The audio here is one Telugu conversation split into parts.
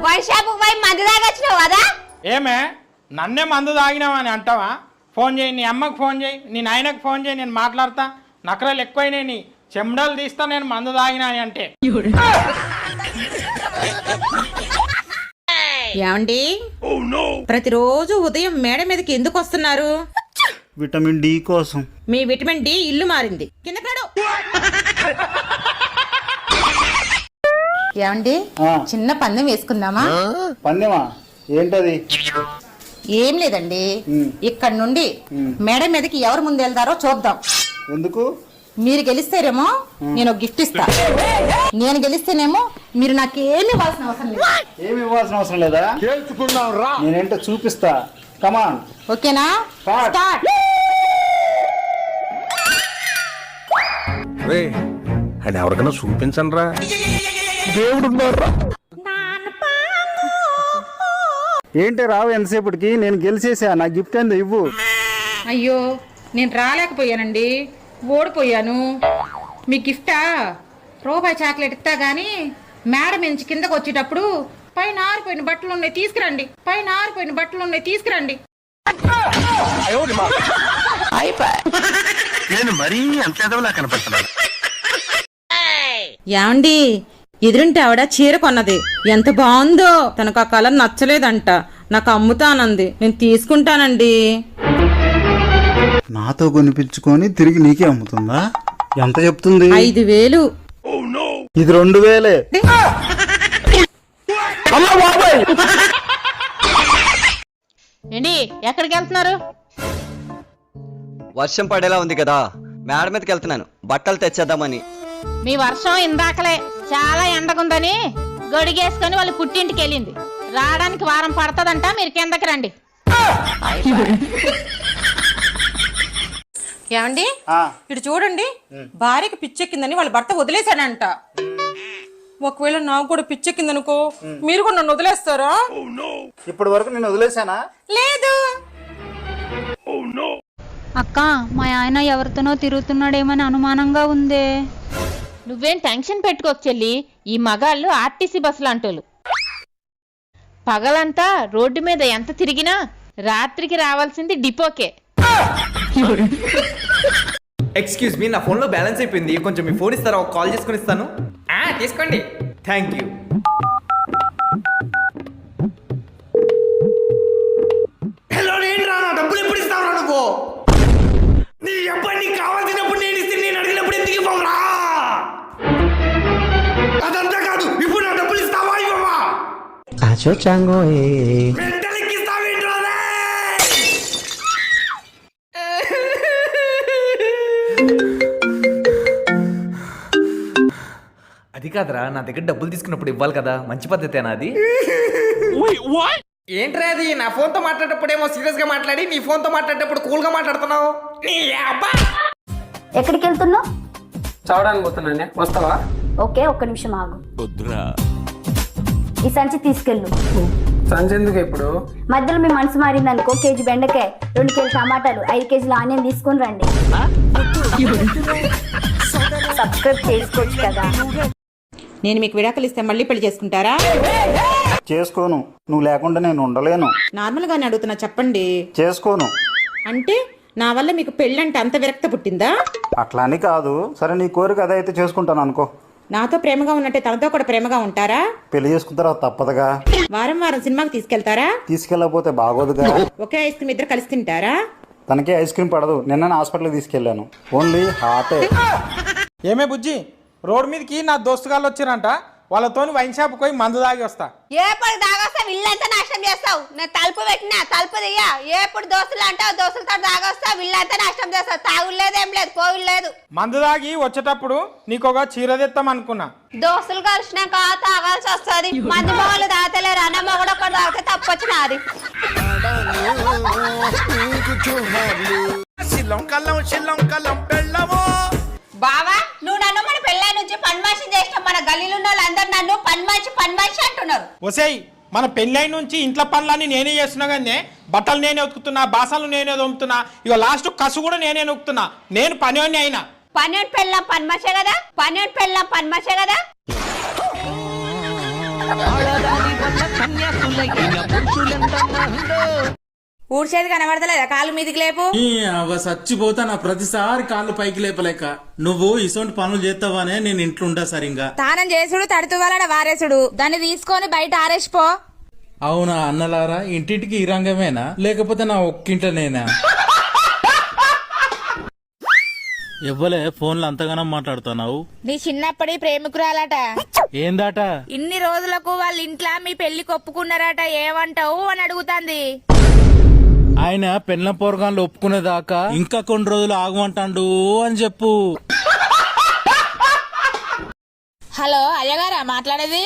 వైశాఖ పోయి మందు తాగొచ్చినావు కదా? ఏమే నన్నే మందు తాగినావని అంటావా? ఫోన్ చేయి, నీ అమ్మకు ఫోన్ చేయి, నీ నాయనకు ఫోన్ చేయి, నేను మాట్లాడతా. నకరాలు ఎక్కువైనాయి, నీ చెమడలు తీస్తా నేను మందు తాగినా అని అంటే. ఏమండి ప్రతిరోజు ఉదయం మేడ మీదకి ఎందుకు వస్తున్నారు? విటమిన్ డి కోసం. మీ విటమిన్ డి ఇల్లు మారింది, కింద కాడు. ఏమండి చిన్న పందెం వేసుకుందామా? పందెమా? ఏంటది? ఏం లేదండి, ఇక్కడ నుండి మేడ మీదకి ఎవరు ముందు వెళ్తారో చూద్దాం. ఎందుకు? మీరు గెలిస్తేనేమో నేను ఒక గిఫ్ట్ ఇస్తా, నేను గెలిస్తేనేమో మీరు నాకేమి ఇవ్వాల్సిన అవసరం లేదు. ఏమి ఇవ్వాల్సిన అవసరం లేదా? నేనేంటో చూపిస్తా. కమాన్. ఓకేనా? స్టార్ట్. అని ఎవరికైనా చూపించండి రా, దేవుడు ఉన్నారా? ఏంటి రావు ఎంతసేపటికి? నేను గెలిచేసా, నా గిఫ్ట్ ఏందో ఇవ్వు. అయ్యో నేను రాలేకపోయానండి, ఓడిపోయాను. మీ గిఫ్టా? రూపాయి చాక్లెట్ ఇస్తా గానీ మేడం నుంచి కిందకు వచ్చేటప్పుడు పైన ఆరిపోయిన బట్టలు ఉన్నాయి తీసుకురండి, పైన ఆరిపోయిన బట్టలు ఉన్నాయి తీసుకురండి. నేను మరీ అంత ఎదవలా కనపడుతున్నాను. ఏమండి ఎదురుంటే ఆవిడ చీర కొన్నది, ఎంత బాగుందో. తనకు ఆ కలర్ నచ్చలేదంట, నాకు అమ్ముతానంది. నేను తీసుకుంటానండి. నాతో కొనిపించుకొని తిరిగి నీకే అమ్ముతుందా? ఎంత చెప్తుంది? 5,000. ఇది 2,000. ఏంటి ఎక్కడికి వెళ్తున్నారు? వర్షం పడేలా ఉంది కదా, మేడ మీదకి వెళ్తున్నాను బట్టలు తెచ్చేద్దామని. మీ వర్షం ఇందాకలే చాలా ఎండగుందని గొడిగేసుకొని వాళ్ళు పుట్టింటికి వెళ్ళింది. రావడానికి వారం పడతదంట, మీరు కిందకి రండి. ఏమండి ఇటు చూడండి, భార్యకి పిచ్చెక్కిందని వాళ్ళ భర్త వదిలేశాడంట. ఒకవేళ నాకు కూడా పిచ్చెక్కిందనుకో, మీరు కూడా నన్ను వదిలేస్తారా? ఇప్పటి వరకు నేను వదిలేశానా? లేదు. అక్క మా ఆయన ఎవరితోనో తిరుగుతున్నాడేమని అనుమానంగా ఉందే. నువ్వేం టెన్షన్ పెట్టుకోకు చెల్లి, ఈ మగాళ్ళు ఆర్టీసీ బస్సులు అంటోళ్ళు. పగలంతా రోడ్డు మీద ఎంత తిరిగినా రాత్రికి రావాల్సింది డిపోకే. ఎక్స్క్యూజ్ మీ, నా ఫోన్లో బ్యాలెన్స్ అయిపోయింది, కొంచెం మీ ఫోన్ ఇస్తారా? ఒక కాల్ చేసుకుని ఇస్తాను. తీసుకోండి, థ్యాంక్ యూ. హలో, నేను రానా? డబ్బులు ఎప్పుడు ఇస్తావురా నువ్వు? నీ అబ్బాయి నీకు కావాల్సినప్పుడు నేను ఇస్తే, నేను అడిగినప్పుడు ఎందుకు ఇవ్వరా? అదంతా కాదు, ఇప్పుడు నా డబ్బులు ఇస్తావా ఇవ్వవా? మెంటల్కి ఇస్తావేంట్రా? అది కాదురా, నా దగ్గర డబ్బులు తీసుకున్నప్పుడు ఇవ్వాలి కదా, మంచి పద్ధతేనా అది? ఏంట్రా అది? నా ఫోన్ తో మాట్లాడేటప్పుడు ఏమో సీరియస్ గా మాట్లాడి, నీ ఫోన్ తో మాట్లాడేటప్పుడు కూల్ గా మాట్లాడుతున్నావు. ఎక్కడికి వెళ్తున్నావు? చదవడానికి పోతున్నానే, వస్తావా? ఓకే, ఒక్క నిమిషం ఆగు. ఈ సంచి తీసుకెళ్ళు. సంచి ఎందుకు ఇప్పుడు? మధ్యలో మీ మనసు మారింది అనుకో, కేజీ బెండకాయ, 2 కేజీ టమాటాలు, 5 కేజీల ఆనియన్ తీసుకుని రండి. సబ్స్క్రైబ్ చేసుకోవచ్చు కదా. నేను మీకు విడాకులు ఇస్తే మళ్ళీ పెళ్లి చేసుకుంటారా? చేసుకోను. నువ్వు లేకుండా నేను ఉండలేను. నార్మల్ గానే అడుగుతున్నా, చెప్పండి. చేసుకోను. అంటే నా వల్ల మీకు పెళ్ళంటే అంత విరక్త పుట్టిందా? అట్లా అని కాదు. సరే, నీ కోరిక అదే అయితే చేసుకుంటాను అనుకో. నాతో ప్రేమగా ఉన్నట్టే తనతో కూడా ప్రేమగా ఉంటారా? పెళ్లి చేసుకున్న తర్వాత తప్పదుగా. వారం వారం సినిమాకి తీసుకెళ్తారా? తీసుకెళ్ళకపోతే బాగోదుగా. ఒకే ఐస్ క్రీమ్ ఇద్దరు కలిసి తింటారా? తనకే ఐస్ క్రీమ్ పడదు. నిన్న హాస్పిటల్కి తీసుకెళ్ళాను, ఓన్లీ హాటే. ఏమే బుజ్జి, రోడ్ మీదకి నా దోస్తుగాళ్ళు వచ్చిరంట, వాళ్ళతోని వైన్ షాప్ పోయి మందు తాగి వస్తా. ఎప్పుడు తాగొస్తా ఇల్లంతా నాశనం చేస్తావు. నేను తలుపు పెట్టినా, తలుపు దియ్యా. ఎప్పుడు దోస్తులు అంటావు, దోస్తులతో తాగొస్తా ఇల్లంతా నాశనం చేస్తావు. తాగులేదు, ఏం లేదు, పోవిలేదు. మందు తాగి వచ్చేటప్పుడు నీకు ఒక చీర తెస్తాం అనుకున్నా. దోస్తులు కలిసినాక తాగాల్సి వస్తుంది. మంది మొగలు తాగలేరు, అన్న మొగడు ఒకటి తాగితే తప్పొచ్చినది. బావా, నువ్వు నన్ను మన పెళ్ళై నుంచి పన్మాషి చేసిన మన గల్లీలో ఉన్న వాళ్ళందరూ నన్ను పన్మాషి అంటున్నారు. ఒసేయ్, మన పెళ్ళై నుంచి ఇంట్లో పనులన్నీ నేనే చేస్తున్నా కానీ బట్టలు నేనే ఉతుకుతున్నా, బాసలు నేనే దొమ్ముతున్నా, ఇక లాస్ట్ కసు కూడా నేనే నొక్కుతున్నా. నేను పని అయినా. పని పెళ్ళం పన్మాషే కదా, పని పెళ్ళం పన్మాషే కదా. ఊడ్చేది కనబడతలేదా కాలు మీదికి లేపు. చచ్చిపోతా నా ప్రతిసారి కాళ్ళు పైకి లేపలేక నువ్వు ఇసొంటి పనులు చేస్తావానే నేను ఇంట్లో ఉంటా సరిగా. స్నానం చేసుడు తడుతువాలడ వారేసుడు దాన్ని తీసుకొని బయట ఆరేసిపో. అవునా అన్నలారా ఇంటింటికి ఈ రంగమేనా లేకపోతే నా ఒక్కింటనేనా? ఎవ్వలే ఫోన్లో అంతగానం మాట్లాడుతున్నావు? నీ చిన్నప్పటి ప్రేమికురాలట. ఏందాట? ఇన్ని రోజులకు వాళ్ళ ఇంట్లో మీ పెళ్లికి ఒప్పుకున్నారట, ఏమంటావు అని అడుగుతాంది. ఆయన పెళ్ళ పోరగాన్లు ఒప్పుకునేదాకా ఇంకా కొన్ని రోజులు ఆగమంటాడు అని చెప్పు. హలో అయ్యగారా మాట్లాడేది?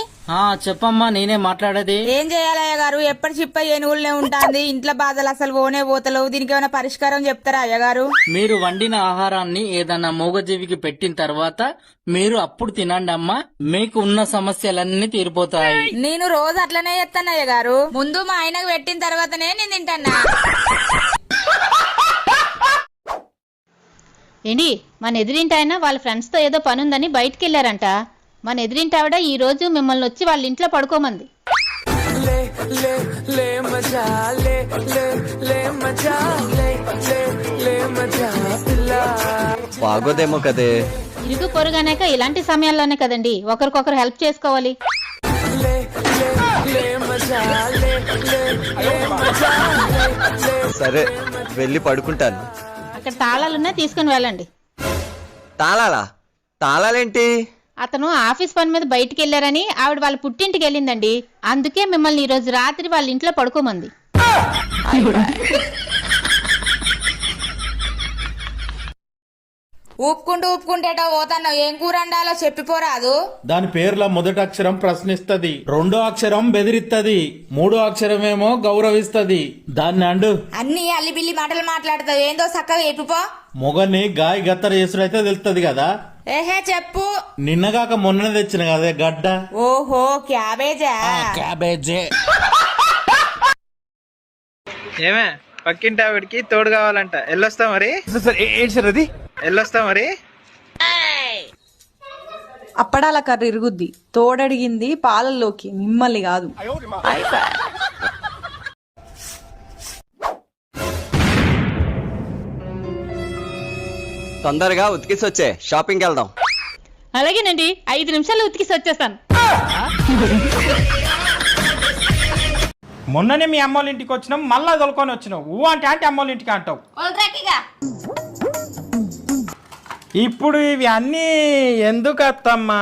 చెప్పమ్మా, నేనే మాట్లాడేది. ఏం చేయాలి అయ్యగారు? ఎప్పటి చిప్ప ఏనుగులనే ఉంటాంది, ఇంట్లో బాధలు అసలు పోనే పోతలేవు. దీనికి ఏమైనా పరిష్కారం చెప్తారా అయ్యగారు? మీరు వండిన ఆహారాన్ని ఏదన్నా మూగజీవికి పెట్టిన తర్వాత మీరు అప్పుడు తినండి అమ్మా, మీకు ఉన్న సమస్యలన్నీ తీరిపోతాయి. నేను రోజు అట్లనే చేస్తాను అయ్యగారు. ముందు మా ఆయనకు పెట్టిన తర్వాతనే నేను తింటానా. ఏంటి మన ఎదురింటి ఆయన వాళ్ళ ఫ్రెండ్స్తో ఏదో పనుందని బయటికి వెళ్ళారంట. మన ఎదురింటి ఆవిడ ఈ రోజు మిమ్మల్ని వచ్చి వాళ్ళ ఇంట్లో పడుకోమంది. బాగోదేమో కదే. ఇరుగు పొరుగనేక ఇలాంటి సమయాల్లోనే కదండి ఒకరికొకరు హెల్ప్ చేసుకోవాలి. సరే వెళ్ళి పడుకుంటాను. అక్కడ తాళాలున్నా తీసుకుని వెళ్ళండి. తాళాలా? తాళాలేంటి? అతను ఆఫీస్ పని మీద బయటికి వెళ్ళారని ఆవిడ వాళ్ళ పుట్టింటికి వెళ్ళిందండి. అందుకే మిమ్మల్ని ఈ రోజు రాత్రి వాళ్ళ ఇంట్లో పడుకోమంది. ఊపుకుంటేటో పోతాను. ఏం కూర వండాలో చెప్పిపోరాదు? దాని పేర్ల మొదటి అక్షరం ప్రశ్నిస్తది, రెండో అక్షరం బెదిరిస్తది, మూడో అక్షరమేమో గౌరవిస్తది. దాన్ని అండు. అన్ని అల్లిబిల్లి మాటలు మాట్లాడతావు, ఏందో చక్కగా చెప్పిపో. మొగని గాయ గత్తర చేసుడైతే తెలుస్తది కదా. ఏహే చెప్పు. నిన్నగాక మొన్న తెచ్చిన కదే గడ్డ. ఓహో క్యాబేజా? క్యాబేజే. ఏమే పక్కింటి ఆవిడికి తోడు కావాలంట. ఎల్లొస్తా మరి? ఎల్లొస్తా మరి? అప్పడాల కర్ర ఇరుగుద్ది, తోడడిగింది పాలల్లోకి, మిమ్మల్ని కాదు. తొందరగా ఉతికేసి వచ్చే, షాపింగ్కి వెళ్దాం. అలాగేనండి, 5 నిమిషాలు ఉతికిసి వచ్చేస్తాను. మొన్ననే మీ అమ్మోళ్ళ ఇంటికి వచ్చినాం, మళ్ళా తొలుకొని వచ్చినావు. ఊ అంటే అంటే అమ్మోళ్ళ ఇంటికి అంటావు. ఇప్పుడు ఇవి అన్నీ ఎందుకు అత్తమ్మా?